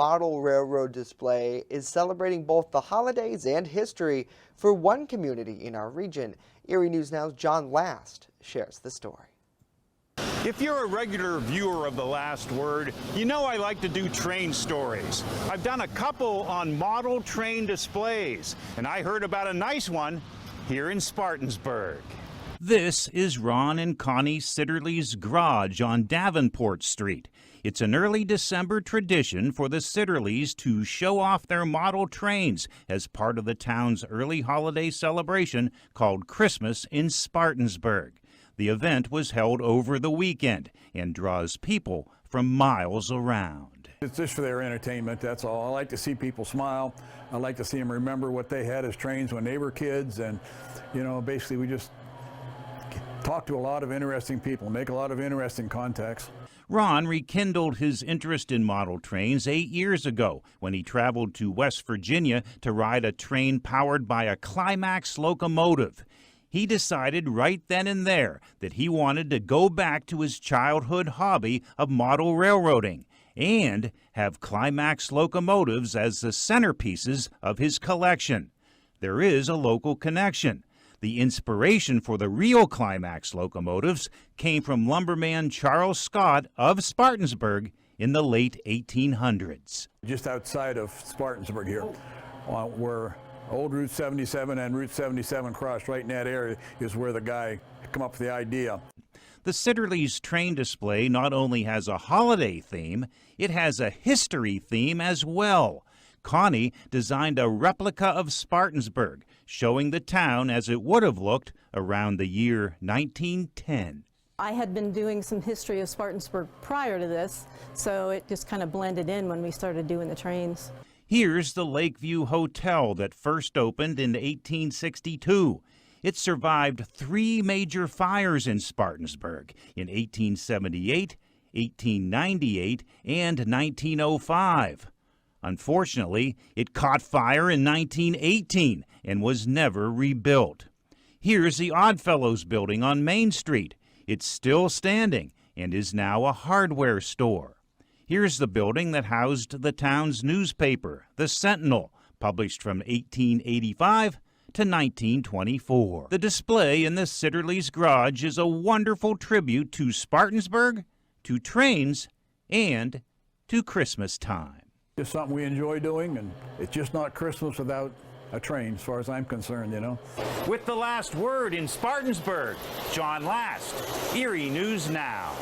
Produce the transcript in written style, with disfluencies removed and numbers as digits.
model railroad display is celebrating both the holidays and history for one community in our region. WNY News Now's John Last shares the story. If you're a regular viewer of The Last Word, you know I like to do train stories. I've done a couple on model train displays, and I heard about a nice one here in Spartansburg. This is Ron and Connie Sitterly's garage on Davenport Street. It's an early December tradition for the Sitterlys to show off their model trains as part of the town's early holiday celebration called Christmas in Spartansburg. The event was held over the weekend and draws people from miles around. It's just for their entertainment, that's all. I like to see people smile. I like to see them remember what they had as trains when they were kids. And, you know, basically we just talk to a lot of interesting people, make a lot of interesting contacts. Ron rekindled his interest in model trains 8 years ago when he traveled to West Virginia to ride a train powered by a Climax locomotive. He decided right then and there that he wanted to go back to his childhood hobby of model railroading and have Climax locomotives as the centerpieces of his collection. There is a local connection. The inspiration for the real Climax locomotives came from lumberman Charles Scott of Spartansburg in the late 1800s. Just outside of Spartansburg here, where old Route 77 and Route 77 crossed, right in that area is where the guy came up with the idea. The Sitterly's train display not only has a holiday theme, it has a history theme as well. Connie designed a replica of Spartansburg, showing the town as it would have looked around the year 1910. I had been doing some history of Spartansburg prior to this, so it just kind of blended in when we started doing the trains. Here's the Lakeview Hotel that first opened in 1862. It survived 3 major fires in Spartansburg in 1878, 1898, and 1905. Unfortunately, it caught fire in 1918 and was never rebuilt. Here's the Oddfellows building on Main Street. It's still standing and is now a hardware store. Here's the building that housed the town's newspaper, the Sentinel, published from 1885 to 1924. The display in the Sitterly's garage is a wonderful tribute to Spartansburg, to trains, and to Christmas time. Just something we enjoy doing, and it's just not Christmas without a train, as far as I'm concerned, you know. With The Last Word in Spartansburg, John Last, WNY News Now.